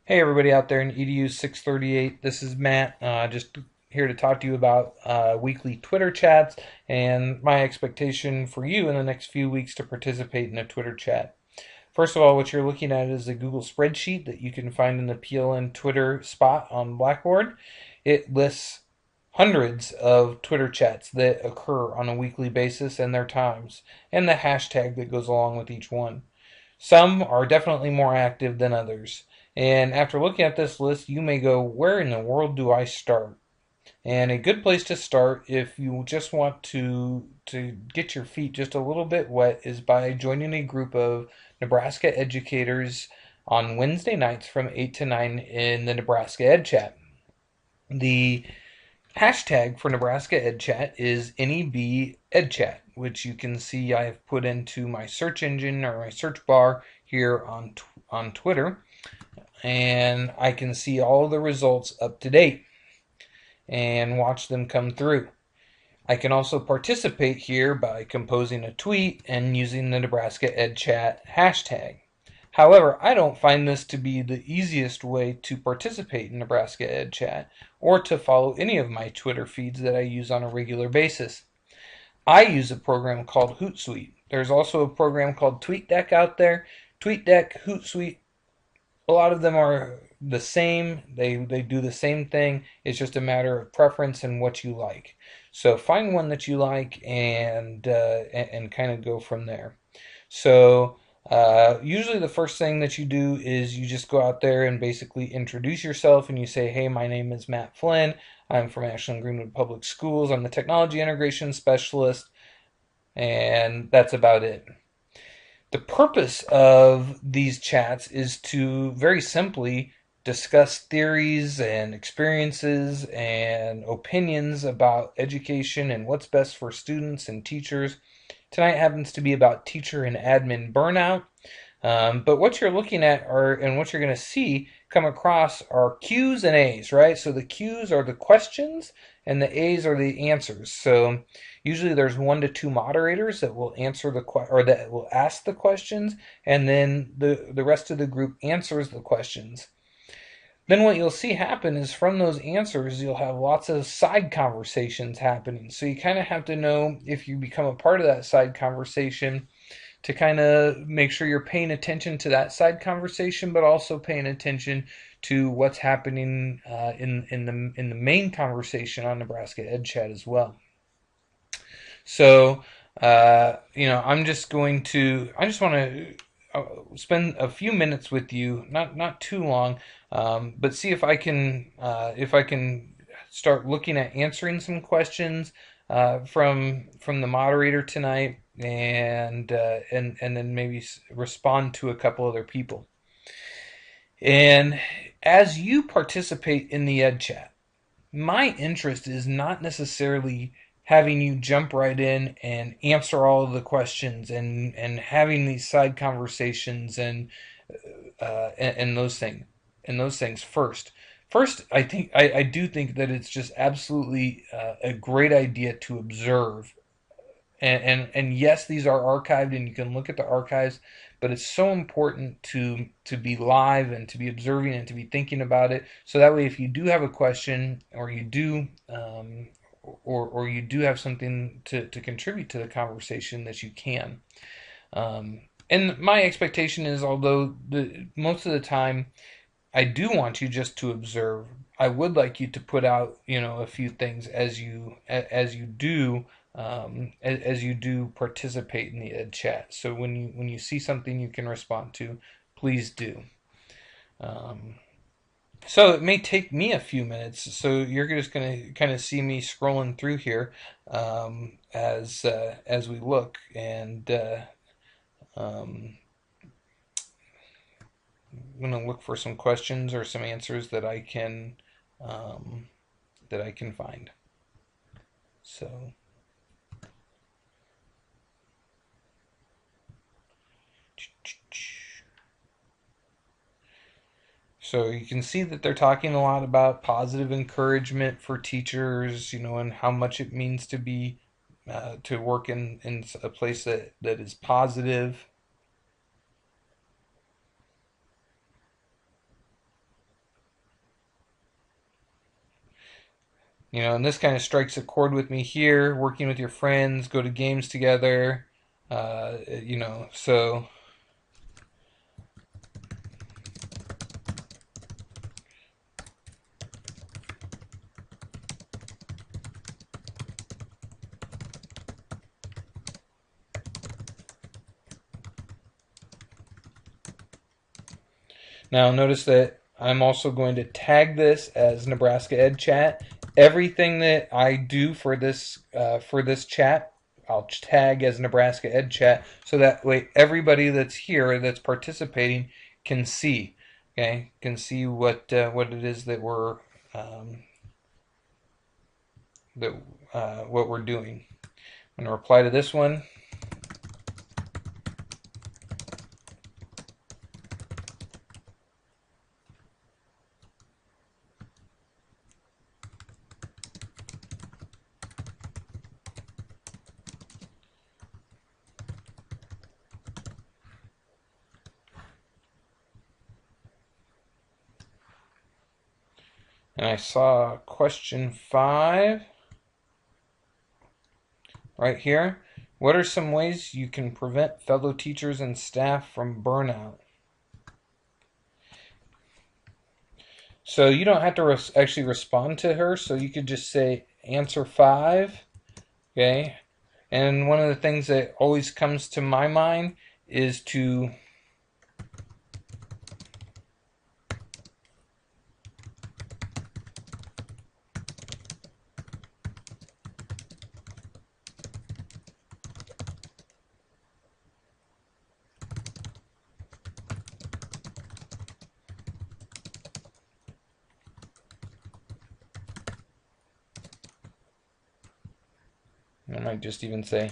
Hey everybody out there in EDU 638, this is Matt, just here to talk to you about weekly Twitter chats and my expectation for you in the next few weeks to participate in a Twitter chat. First of all, what you're looking at is a Google spreadsheet that you can find in the PLN Twitter spot on Blackboard. It lists hundreds of Twitter chats that occur on a weekly basis and their times, and the hashtag that goes along with each one. Some are definitely more active than others. And after looking at this list, you may go, where in the world do I start? And a good place to start if you just want to get your feet just a little bit wet is by joining a group of Nebraska educators on Wednesday nights from 8 to 9 in the Nebraska Ed Chat. The hashtag for Nebraska EdChat is NEB EdChat, which you can see I have put into my search engine or my search bar here on Twitter, and I can see all the results up to date and watch them come through. I can also participate here by composing a tweet and using the Nebraska EdChat hashtag. However, I don't find this to be the easiest way to participate in Nebraska EdChat or to follow any of my Twitter feeds that I use on a regular basis. I use a program called Hootsuite. There's also a program called TweetDeck out there. TweetDeck, Hootsuite, a lot of them are the same. They do the same thing. It's just a matter of preference and what you like. So find one that you like and kind of go from there. So usually the first thing that you do is you just go out there and basically introduce yourself and you say, hey, my name is Matt Flynn. I'm from Ashland Greenwood Public Schools. I'm the technology integration specialist, and that's about it. The purpose of these chats is to very simply discuss theories and experiences and opinions about education and what's best for students and teachers. Tonight happens to be about teacher and admin burnout. But what you're looking at are, and what you're going to see come across are Q's and A's, right? So the Q's are the questions and the A's are the answers. So usually there's 1 to 2 moderators that will answer or that will ask the questions, and then the rest of the group answers the questions. Then what you'll see happen is from those answers, you'll have lots of side conversations happening. So you kind of have to know if you become a part of that side conversation to kind of make sure you're paying attention to that side conversation, but also paying attention to what's happening in the main conversation on Nebraska Ed Chat as well. So I just want to spend a few minutes with you, not too long, but see if I can start looking at answering some questions from the moderator tonight, and then maybe respond to a couple other people. And as you participate in the Ed Chat, my interest is not necessarily having you jump right in and answer all of the questions and having these side conversations and those things first. First, I do think that it's just absolutely a great idea to observe, and yes, these are archived and you can look at the archives, but it's so important to be live and to be observing and to be thinking about it, so that way if you do have a question or you do or you do have something to contribute to the conversation, that you can. And my expectation is, although most of the time I do want you just to observe, I would like you to put out, a few things as you do participate in the Ed Chat. So when you see something you can respond to, please do. Um, so it may take me a few minutes. So you're just gonna kind of see me scrolling through here as we look, and um, I'm gonna look for some questions or some answers um, that I can find. So. So you can see that they're talking a lot about positive encouragement for teachers, and how much it means to work in a place that is positive. And this kind of strikes a chord with me here, working with your friends, go to games together, so. Now notice that I'm also going to tag this as Nebraska Ed Chat. Everything that I do for this chat, I'll tag as Nebraska Ed Chat, so that way everybody that's here that's participating can see. Okay, can see what it is that we're that what we're doing. I'm going to reply to this one. And I saw question 5 right here. What are some ways you can prevent fellow teachers and staff from burnout? So you don't have to actually respond to her, so you could just say answer 5, okay? And one of the things that always comes to my mind is to I might just even say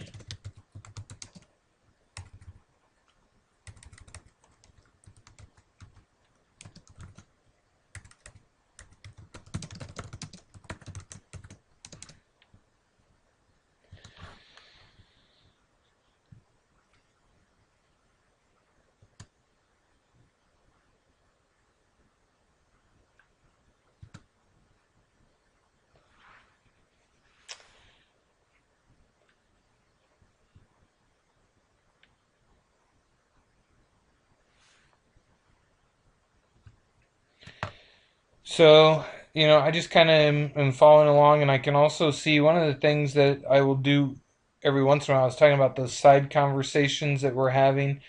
so, I just kind of am following along, and I can also see one of the things that I will do every once in a while. I was talking about those side conversations that we're having.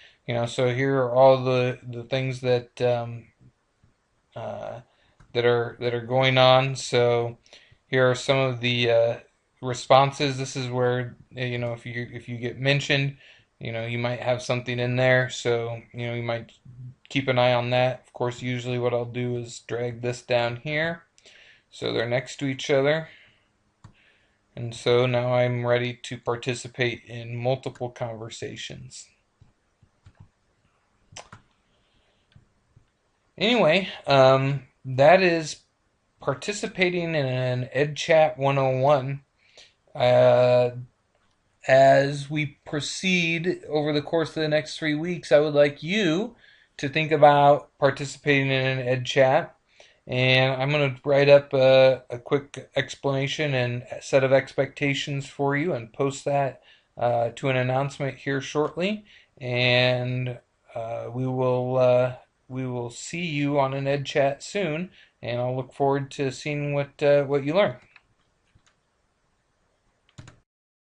So here are all the things uh, that are going on. So here are some of the responses. This is where if you get mentioned, you might have something in there. So you might keep an eye on that. Of course, usually what I'll do is drag this down here so they're next to each other. And so now I'm ready to participate in multiple conversations. Anyway, that is participating in an EdChat 101. As we proceed over the course of the next 3 weeks, I would like you to think about participating in an EdChat. And I'm going to write up a quick explanation and a set of expectations for you and post that to an announcement here shortly. And we will see you on an EdChat soon. And I'll look forward to seeing what you learn.